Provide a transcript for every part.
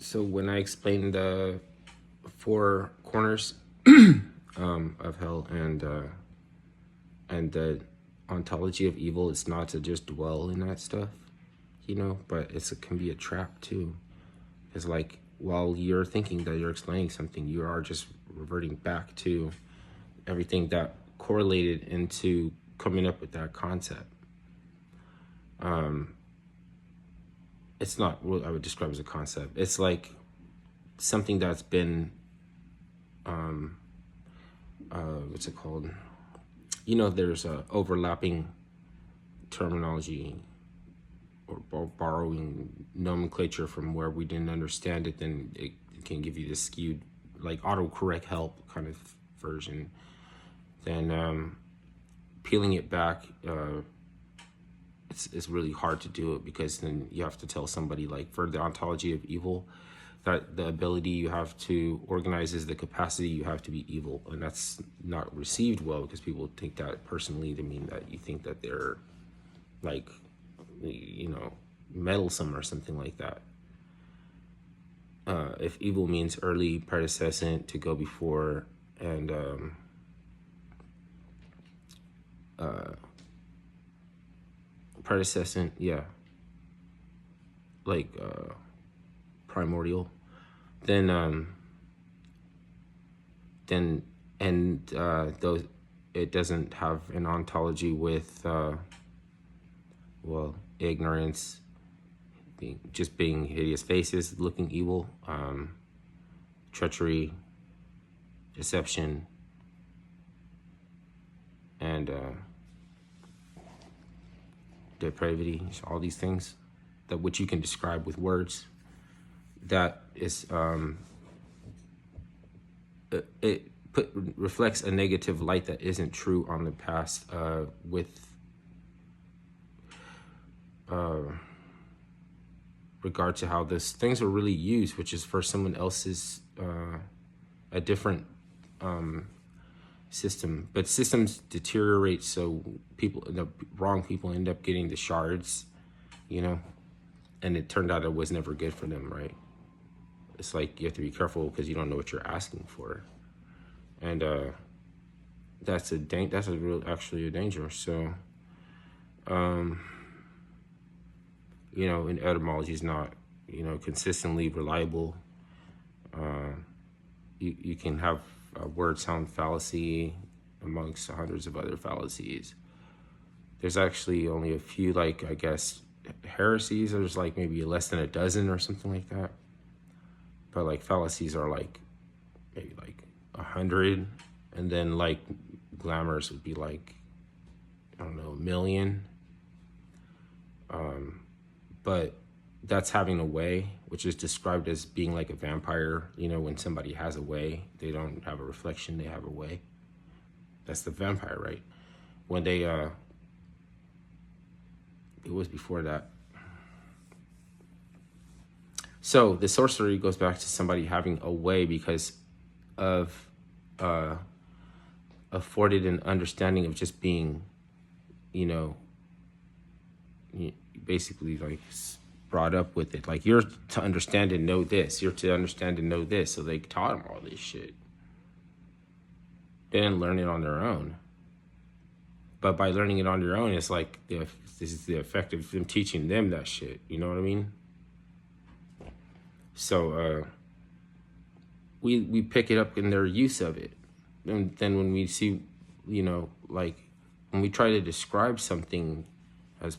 So when I explained the four corners of hell and the ontology of evil, it's not to just dwell in that stuff, but it can be a trap too. It's like while you're thinking that you're explaining something, you are just reverting back to everything that correlated into coming up with that concept. It's not what I would describe as a concept. It's like something that's been, what's it called? There's overlapping terminology or borrowing nomenclature from where we didn't understand it, then it can give you this skewed, like autocorrect help kind of version. Then peeling it back, it's really hard to do it, because then you have to tell somebody, like for the ontology of evil, that the ability you have to organize is the capacity you have to be evil, and that's not received well, because people take that personally to mean that you think that they're like, meddlesome or something like that. If evil means early, predecessor, to go before, and predecessor, yeah, like primordial, then those, it doesn't have an ontology with ignorance, being hideous faces, looking evil, treachery, deception, and depravity. All these things that which you can describe with words. That is reflects a negative light that isn't true on the past, with regard to how these things are really used, which is for someone else's a different system. But systems deteriorate, so the wrong people end up getting the shards, and it turned out it was never good for them, right? It's like you have to be careful, because you don't know what you're asking for, and that's actually a danger. So and etymology is not consistently reliable. You can have a word sound fallacy amongst hundreds of other fallacies. There's actually only a few, like, I guess, heresies. There's like maybe less than a dozen or something like that. But like fallacies are like maybe like 100, and then like glamours would be like, I don't know, 1 million. But that's having a way, which is described as being like a vampire. When somebody has a way, they don't have a reflection, they have a way. That's the vampire, right? When they, it was before that. So the sorcery goes back to somebody having a way because of afforded an understanding of just being, basically like brought up with it. Like, you're to understand and know this. You're to understand and know this. So they taught them all this shit. They didn't learn it on their own. But by learning it on their own, it's like this is the effect of them teaching them that shit. You know what I mean? So we pick it up in their use of it. And then when we see, like when we try to describe something as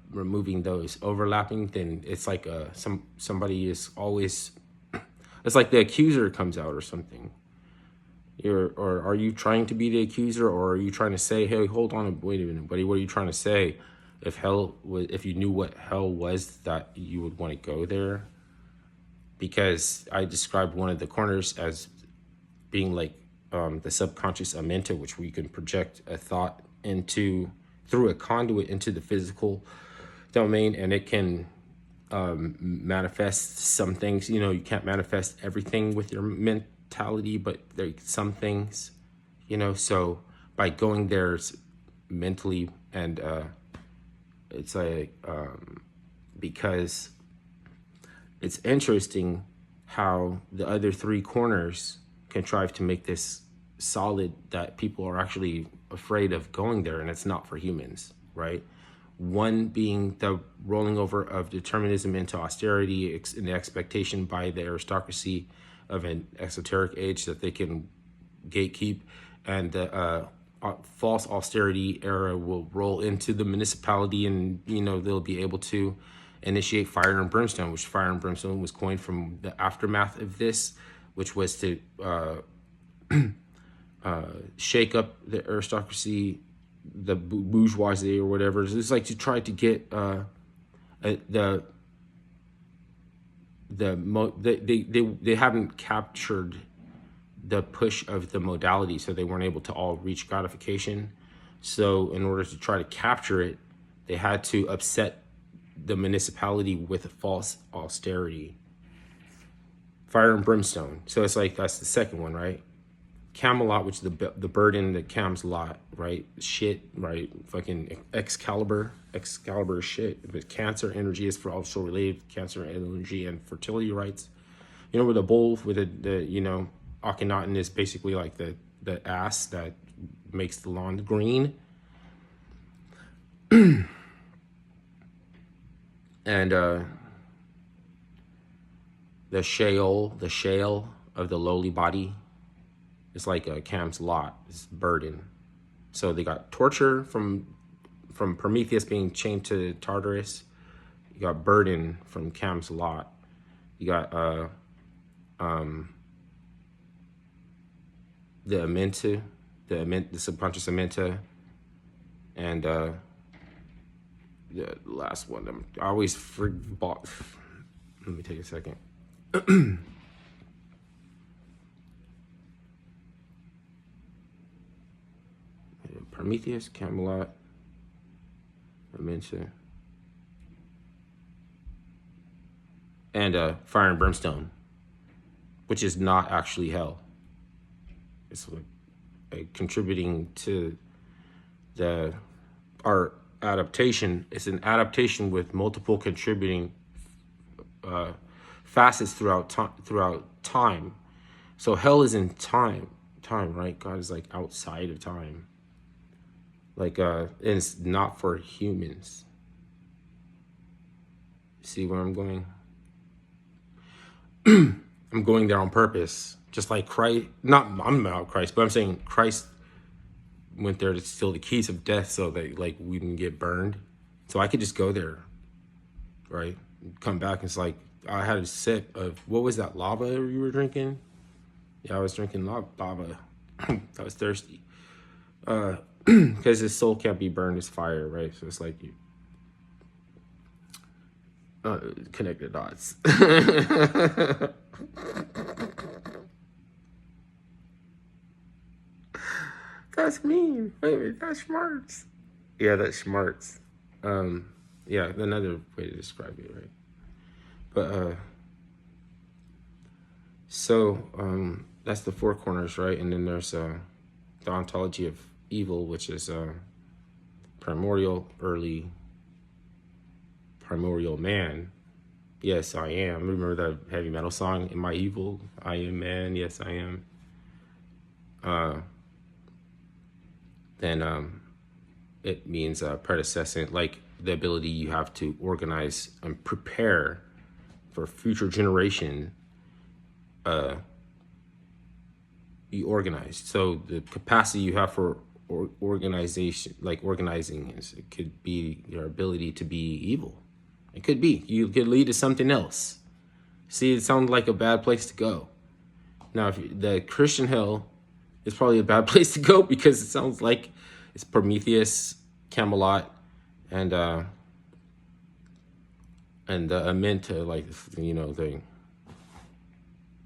removing those overlapping, then it's like somebody is always, it's like the accuser comes out or something. Or are you trying to be the accuser, or are you trying to say, hey, hold on, wait a minute, buddy, what are you trying to say? If you knew what hell was, that you would want to go there. Because I described one of the corners as being like the subconscious amenta, which we can project a thought into through a conduit into the physical domain, and it can manifest some things. You can't manifest everything with your mentality, but there some things, so by going there mentally, and it's like because it's interesting how the other three corners contrive to make this solid that people are actually afraid of going there, and it's not for humans, right? One being the rolling over of determinism into austerity in the expectation by the aristocracy of an esoteric age that they can gatekeep, and the false austerity era will roll into the municipality, and they'll be able to initiate fire and brimstone, which fire and brimstone was coined from the aftermath of this, which was to shake up the aristocracy, the bourgeoisie or whatever. It's like to try to get they haven't captured the push of the modality, so they weren't able to all reach gratification. So in order to try to capture it, they had to upset the municipality with a false austerity. Fire and brimstone. So it's like, that's the second one, right? Camelot, which is the burden that Cam's lot, right? Shit, right? Fucking Excalibur shit. But Cancer energy is for also related to Cancer energy and fertility rights. With the bull with the Akhenaten is basically like the ass that makes the lawn green. And the shale of the lowly body is like a Cam's lot, it's burden. So they got torture from Prometheus being chained to Tartarus. You got burden from Cam's lot. You got the Amenta, the subconscious Amenta, and the last one. I always forget. Let me take a second. Prometheus, Camelot, Amenta, and fire and brimstone, which is not actually hell. It's like contributing to our adaptation. It's an adaptation with multiple contributing facets throughout time. So hell is in time, right? God is like outside of time. Like, and it's not for humans. See where I'm going? I'm going there on purpose. Just like Christ, I'm about Christ, but I'm saying Christ went there to steal the keys of death so that like we didn't get burned. So I could just go there, right? Come back and it's like, I had a sip of, what was that, lava you were drinking? Yeah, I was drinking lava. I was thirsty. Because his soul can't be burned as fire, right? So it's like you connect the dots. That's mean. Wait, that's smarts. Yeah, that's smarts. Yeah, another way to describe it, right? But so that's the four corners, right? And then there's the ontology of evil, which is primordial man. Yes, I am. Remember that heavy metal song, Am I Evil? I am man. Yes, I am. Then it means predecessant, like the ability you have to organize and prepare for future generation. You organize. So the capacity you have for organization, like organizing, it could be your ability to be evil. It could be. You could lead to something else. See, it sounds like a bad place to go. Now, the Christian hell is probably a bad place to go because it sounds like it's Prometheus, Camelot, and the Amenta, like, the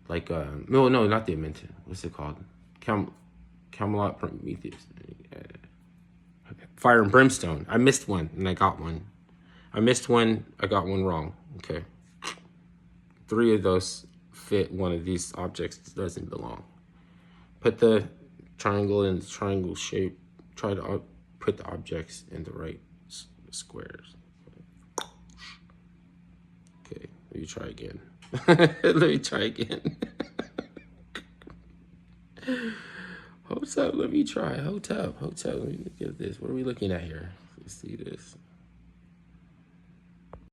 like no, not the Amenta. What's it called? Camelot, Prometheus, fire and brimstone. I missed one and I got one. I missed one. I got one wrong. Okay. 3 of those fit one of these objects that doesn't belong. Put the triangle in the triangle shape. Try to put the objects in the right squares. Okay, me try again. Let me try again. Hold up, let me try. Hold up. Let me look at this. What are we looking at here? Let's see this.